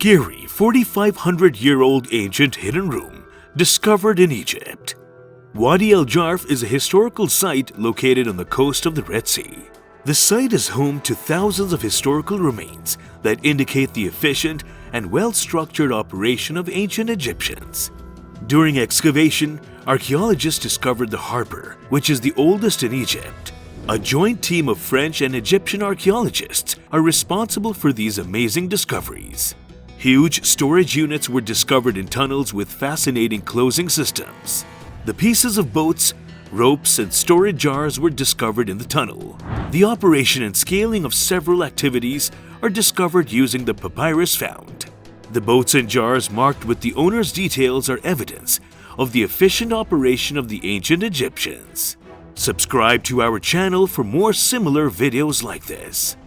scary 4,500-year-old ancient hidden room discovered in Egypt. Wadi al-Jarf is a historical site located on the coast of the Red Sea. The site is home to thousands of historical remains that indicate the efficient and well-structured operation of ancient Egyptians. During excavation, archaeologists discovered the harbor, which is the oldest in Egypt. A joint team of French and Egyptian archaeologists are responsible for these amazing discoveries. Huge storage units were discovered in tunnels with fascinating closing systems. The pieces of boats, ropes, and storage jars were discovered in the tunnel. The operation and scaling of several activities are discovered using the papyrus found. The boats and jars marked with the owner's details are evidence of the efficient operation of the ancient Egyptians. Subscribe to our channel for more similar videos like this.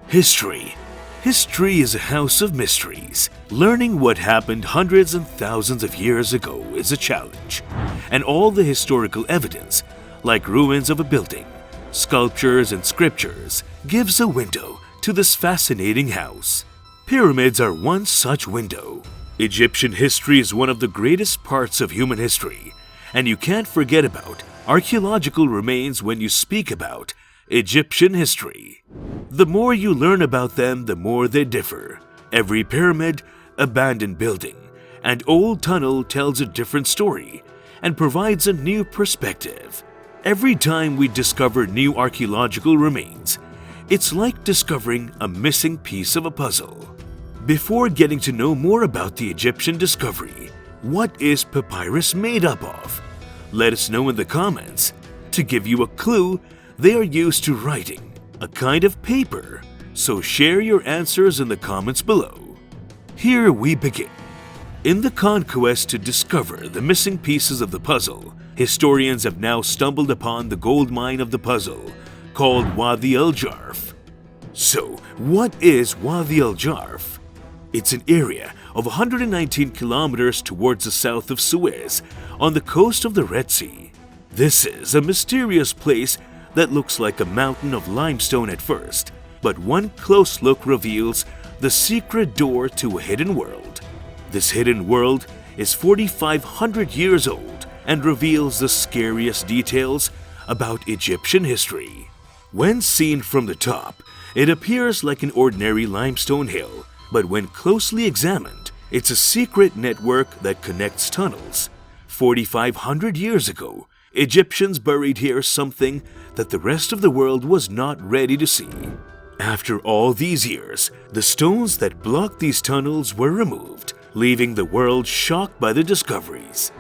History. History is a house of mysteries. Learning what happened hundreds and thousands of years ago is a challenge, and all the historical evidence, like ruins of a building, sculptures, and scriptures, gives a window to this fascinating house. Pyramids are one such window. Egyptian history is one of the greatest parts of human history, and you can't forget about archaeological remains when you speak about Egyptian history. The more you learn about them, the more they differ. Every pyramid, abandoned building, and old tunnel tells a different story and provides a new perspective. Every time we discover new archaeological remains, it's like discovering a missing piece of a puzzle. Before getting to know more about the Egyptian discovery, what is papyrus made up of? Let us know in the comments. To give you a clue, they are used to writing, a kind of paper, so share your answers in the comments below. Here we begin. In the conquest to discover the missing pieces of the puzzle, historians have now stumbled upon the gold mine of the puzzle, called Wadi al-Jarf. So, what is Wadi al-Jarf? It's an area of 119 kilometers towards the south of Suez, on the coast of the Red Sea. This is a mysterious place that looks like a mountain of limestone at first, but one close look reveals the secret door to a hidden world. This hidden world is 4,500 years old and reveals the scariest details about Egyptian history. When seen from the top, it appears like an ordinary limestone hill, but when closely examined, it's a secret network that connects tunnels. 4,500 years ago, Egyptians buried here something that the rest of the world was not ready to see. After all these years, the stones that blocked these tunnels were removed, leaving the world shocked by the discoveries.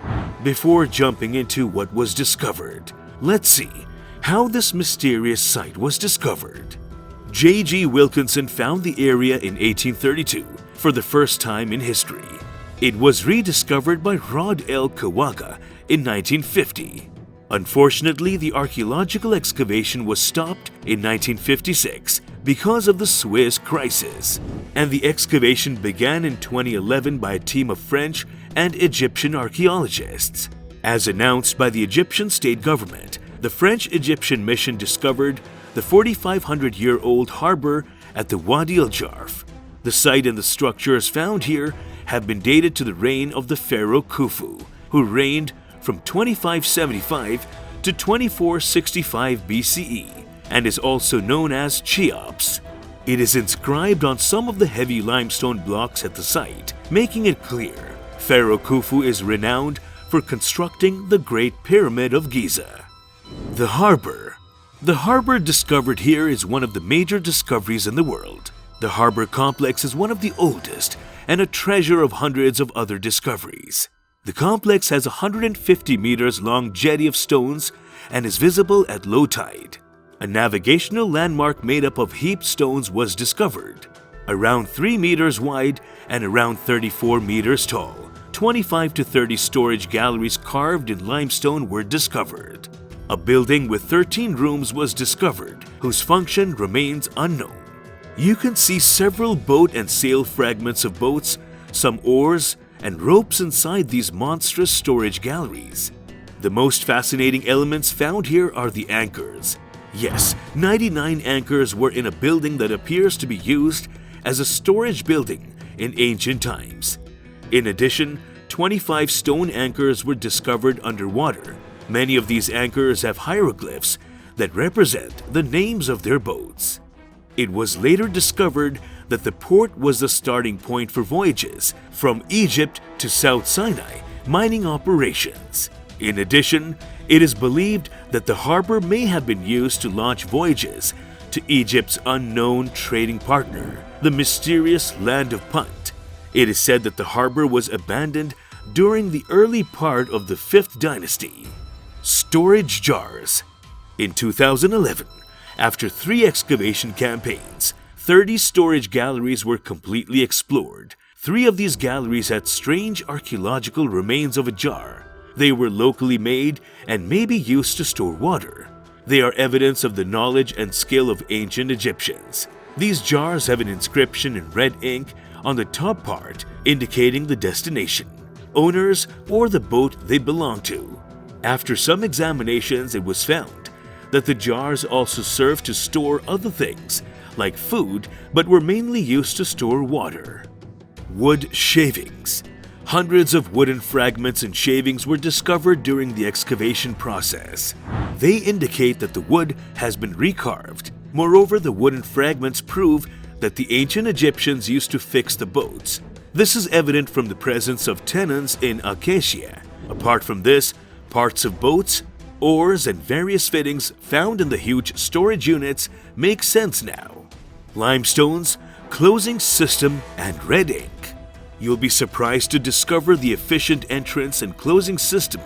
Before jumping into what was discovered, let's see how this mysterious site was discovered. J.G. Wilkinson found the area in 1832 for the first time in history. It was rediscovered by Rod L. Kawaga in 1950. Unfortunately, the archaeological excavation was stopped in 1956 because of the Suez Crisis, and the excavation began in 2011 by a team of French and Egyptian archaeologists. As announced by the Egyptian state government, the French-Egyptian mission discovered the 4,500-year-old harbor at the Wadi al-Jarf. The site and the structures found here have been dated to the reign of the pharaoh Khufu, who reigned from 2575 to 2465 BCE and is also known as Cheops. It is inscribed on some of the heavy limestone blocks at the site, making it clear Pharaoh Khufu is renowned for constructing the Great Pyramid of Giza. The harbor. The harbor discovered here is one of the major discoveries in the world. The harbor complex is one of the oldest and a treasure of hundreds of other discoveries. The complex has a 150 meters long jetty of stones and is visible at low tide. A navigational landmark made up of heaped stones was discovered. Around 3 meters wide and around 34 meters tall, 25 to 30 storage galleries carved in limestone were discovered. A building with 13 rooms was discovered, whose function remains unknown. You can see several boat and sail fragments of boats, some oars, and ropes inside these monstrous storage galleries. The most fascinating elements found here are the anchors. Yes, 99 anchors were in a building that appears to be used as a storage building in ancient times. In addition, 25 stone anchors were discovered underwater. Many of these anchors have hieroglyphs that represent the names of their boats. It was later discovered that the port was the starting point for voyages from Egypt to South Sinai mining operations. In addition, it is believed that the harbor may have been used to launch voyages to Egypt's unknown trading partner, the mysterious land of Punt. It is said that the harbor was abandoned during the early part of the 5th dynasty. Storage jars. In 2011, after 3 excavation campaigns, 30 storage galleries were completely explored. 3 of these galleries had strange archaeological remains of a jar. They were locally made and may be used to store water. They are evidence of the knowledge and skill of ancient Egyptians. These jars have an inscription in red ink on the top part indicating the destination, owners, or the boat they belong to. After some examinations, it was found that the jars also served to store other things like food, but were mainly used to store water. Wood shavings. Hundreds of wooden fragments and shavings were discovered during the excavation process. They indicate that the wood has been recarved. Moreover, the wooden fragments prove that the ancient Egyptians used to fix the boats. This is evident from the presence of tenons in acacia. Apart from this, parts of boats, oars, and various fittings found in the huge storage units make sense now. Limestones, closing system, and red ink. You'll be surprised to discover the efficient entrance and closing system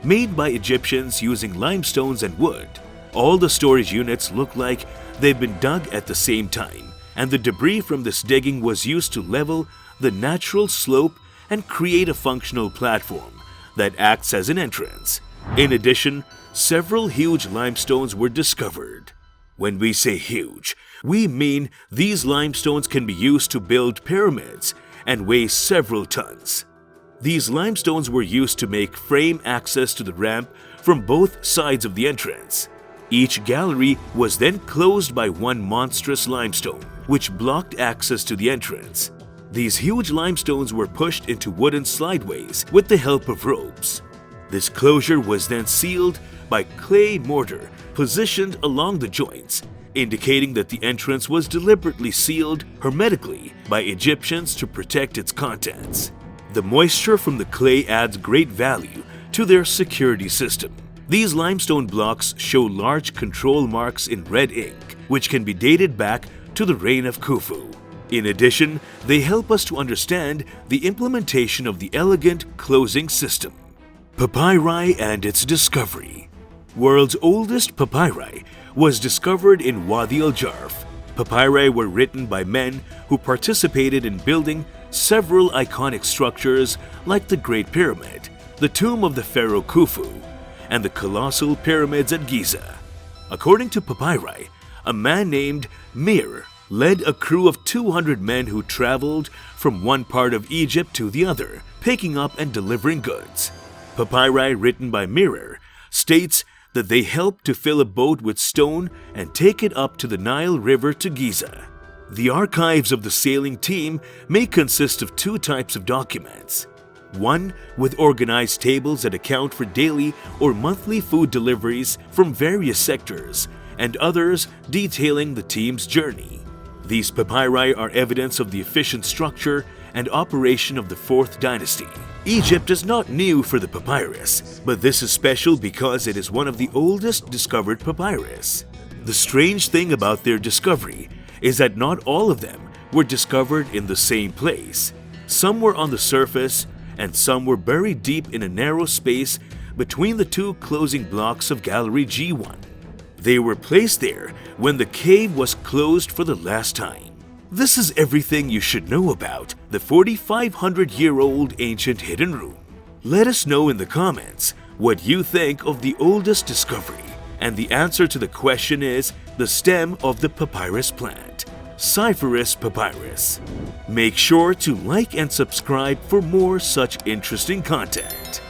made by Egyptians using limestones and wood. All the storage units look like they've been dug at the same time, and the debris from this digging was used to level the natural slope and create a functional platform that acts as an entrance. In addition, several huge limestones were discovered. When we say huge, we mean these limestones can be used to build pyramids and weigh several tons. These limestones were used to make frame access to the ramp from both sides of the entrance. Each gallery was then closed by one monstrous limestone, which blocked access to the entrance. These huge limestones were pushed into wooden slideways with the help of ropes. This closure was then sealed by clay mortar positioned along the joints, indicating that the entrance was deliberately sealed hermetically by Egyptians to protect its contents. The moisture from the clay adds great value to their security system. These limestone blocks show large control marks in red ink, which can be dated back to the reign of Khufu. In addition, they help us to understand the implementation of the elegant closing system. Papyri and its discovery. World's oldest papyri was discovered in Wadi al-Jarf. Papyri were written by men who participated in building several iconic structures like the Great Pyramid, the tomb of the pharaoh Khufu, and the colossal pyramids at Giza. According to papyri, a man named Mir led a crew of 200 men who traveled from one part of Egypt to the other, picking up and delivering goods. Papyri written by Mir states that they helped to fill a boat with stone and take it up to the Nile River to Giza. The archives of the sailing team may consist of 2 types of documents. One with organized tables that account for daily or monthly food deliveries from various sectors, and others detailing the team's journey. These papyri are evidence of the efficient structure and operation of the 4th dynasty. Egypt is not new for the papyrus, but this is special because it is one of the oldest discovered papyrus. The strange thing about their discovery is that not all of them were discovered in the same place. Some were on the surface, and some were buried deep in a narrow space between the 2 closing blocks of Gallery G1. They were placed there when the cave was closed for the last time. This is everything you should know about the 4,500-year-old ancient hidden room. Let us know in the comments what you think of the oldest discovery, and the answer to the question is the stem of the papyrus plant, Cyperus papyrus. Make sure to like and subscribe for more such interesting content.